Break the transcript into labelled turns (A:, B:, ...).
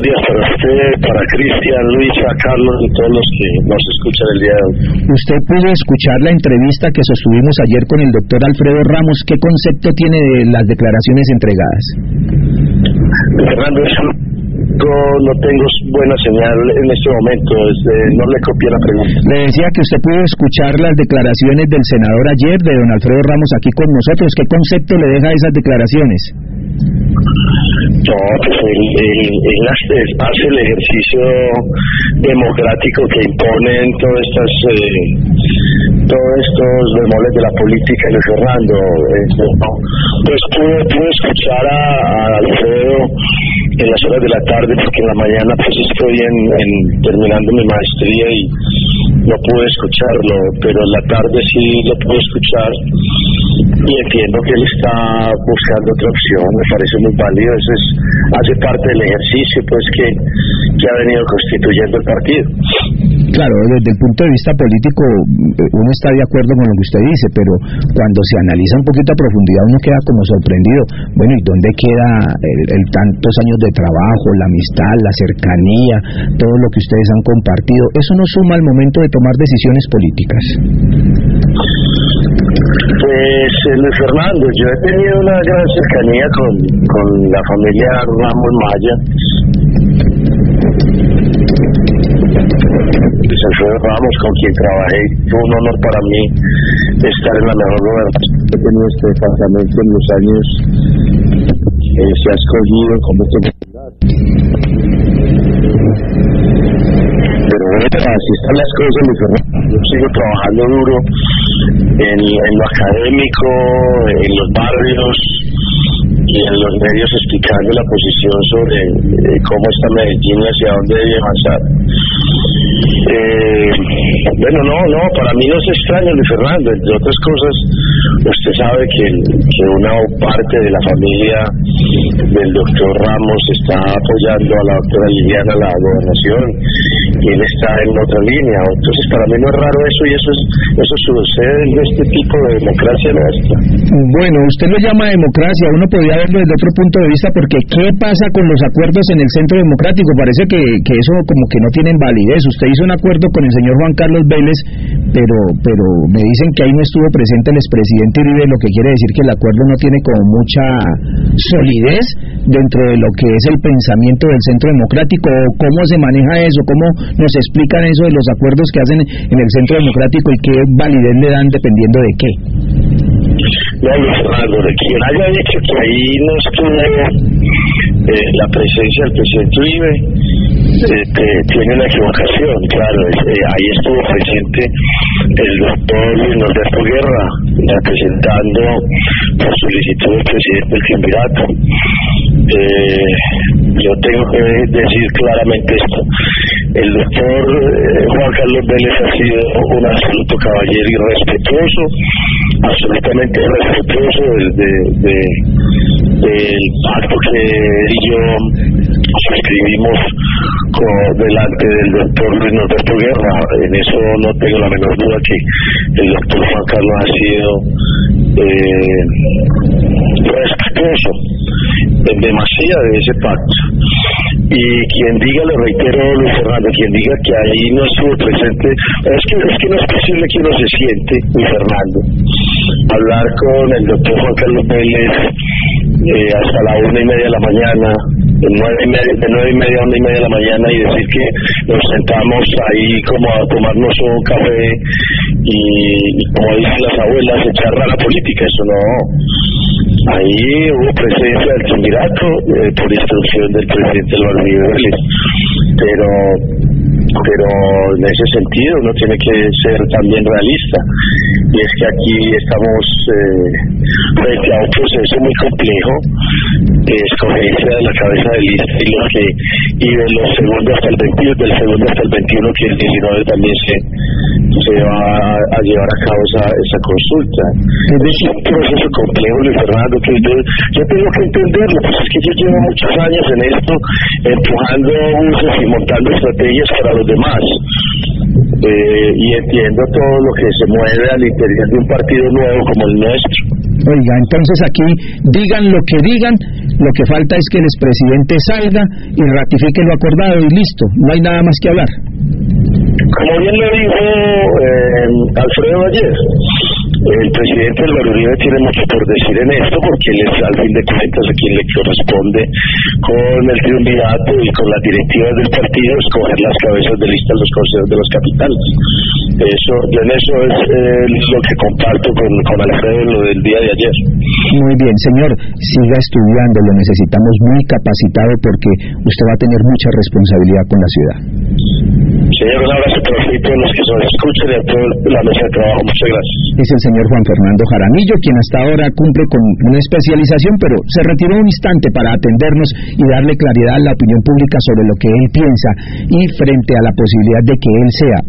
A: Días para usted, para Cristian, Luisa, Carlos y todos los que nos escuchan el día de hoy.
B: Usted pudo escuchar la entrevista que sostuvimos ayer con el doctor Alfredo Ramos. ¿Qué concepto tiene de las declaraciones entregadas?
A: Fernando, no tengo buena señal en este momento, no le copié la pregunta.
B: Le decía que usted pudo escuchar las declaraciones del senador ayer, de don Alfredo Ramos, aquí con nosotros. ¿Qué concepto le deja esas declaraciones?
A: No, pues él hace el ejercicio democrático que imponen todos estos bemoles de la política, Luis Fernando. Pues pude escuchar a Alfredo en las horas de la tarde, porque en la mañana pues estoy terminando mi maestría y no pude escucharlo, pero en la tarde sí lo pude escuchar y entiendo que él está buscando otra opción. Me parece muy válido. Eso hace parte del ejercicio pues que ha venido constituyendo el partido.
B: Claro, desde el punto de vista político uno está de acuerdo con lo que usted dice, pero cuando se analiza un poquito a profundidad uno queda como sorprendido. Bueno, ¿y dónde queda el tantos años de trabajo, la amistad, la cercanía, todo lo que ustedes han compartido? Eso no suma al momento de tomar decisiones políticas.
A: Pues Luis Fernando, yo he tenido una gran cercanía con la familia Ramos Maya. Luis Alfredo Ramos, con quien trabajé, fue un honor para mí estar en la mejor gobernación que he tenido este departamento en los años que se ha escogido como este candidato. Pero bueno, así están las cosas, Luis Fernando. Yo sigo trabajando duro en lo académico, en los barrios y en los medios, explicando la posición sobre cómo está Medellín y hacia dónde debe avanzar. Bueno, no, para mí no es extraño, Luis Fernando. Entre otras cosas, usted sabe que una parte de la familia del doctor Ramos está apoyando a la doctora Liliana la gobernación y él está en otra línea. Entonces para mí no es raro eso, y eso sucede en este tipo de democracia nuestra.
B: Bueno, usted lo llama democracia, uno podría verlo desde otro punto de vista, porque ¿qué pasa con los acuerdos en el Centro Democrático? Parece que eso como que no tienen validez. Usted hizo un acuerdo con el señor Juan Carlos Vélez, pero me dicen que ahí no estuvo presente el expresidente Uribe, lo que quiere decir que el acuerdo no tiene como mucha solidez dentro de lo que es el pensamiento del Centro Democrático. ¿Cómo se maneja eso? ¿Cómo nos explican eso de los acuerdos que hacen en el Centro Democrático y qué validez le dan dependiendo de qué?
A: No, Luis Fernando, de quien haya dicho que ahí no estuvo la presencia del presidente Uribe, tiene una equivocación. Claro, ahí estuvo presente el doctor Luis Norberto Guerra, representando por solicitud del presidente del Triunvirato. Yo tengo que decir claramente esto: el doctor Juan Carlos Vélez ha sido un absoluto caballero y respetuoso, absolutamente respetuoso del pacto que él y yo suscribimos delante del doctor Luis Norberto Guerra. En eso no tengo la menor duda que el doctor Juan Carlos ha sido respetuoso en demasía de ese pacto. Y quien diga, le reitero, Luis Fernando, quien diga que ahí no estuvo presente, es que no es posible que uno se siente, Luis Fernando, hablar con el doctor Juan Carlos Vélez hasta la 1:30 de la mañana, de 9:30 a 1:30 de la mañana, y decir que nos sentamos ahí como a tomarnos un café y como dicen las abuelas, echar rara política. Eso no. Ahí hubo presencia del Triunvirato por instrucción del presidente Álvaro Uribe Vélez, pero en ese sentido uno tiene que ser también realista, y es que aquí estamos frente a un proceso muy complejo de escogencia de la cabeza de lista y de los segundos hasta el 21, del segundo hasta el 21, que el 19 también se va a llevar a cabo esa consulta. Es un proceso complejo, Luis Fernando, que yo tengo que entenderlo, pues es que yo llevo muchos años en esto, empujando buses y montando estrategias para los demás. y entiendo todo lo que se mueve al interior de un partido nuevo como el nuestro.
B: Oiga, entonces aquí digan lo que digan, lo que falta es que el expresidente salga y ratifique lo acordado y listo, no hay nada más que hablar.
A: Como bien lo dijo Alfredo ayer, el presidente Álvaro Uribe tiene mucho por decir en esto, porque él es al fin de cuentas a quien le corresponde con el triunvirato y con las directivas del partido escoger las cabezas de lista en los consejos de los capitales. Eso es lo que comparto con Alfredo lo del día de ayer.
B: Muy bien, señor, siga estudiando, lo necesitamos muy capacitado porque usted va a tener mucha responsabilidad con la ciudad.
A: Señor, un abrazo para usted y todos los que nos escuchan y a toda la mesa de trabajo. Muchas gracias.
B: Es el señor Juan Fernando Jaramillo, quien hasta ahora cumple con una especialización, pero se retiró un instante para atendernos y darle claridad a la opinión pública sobre lo que él piensa y frente a la posibilidad de que él sea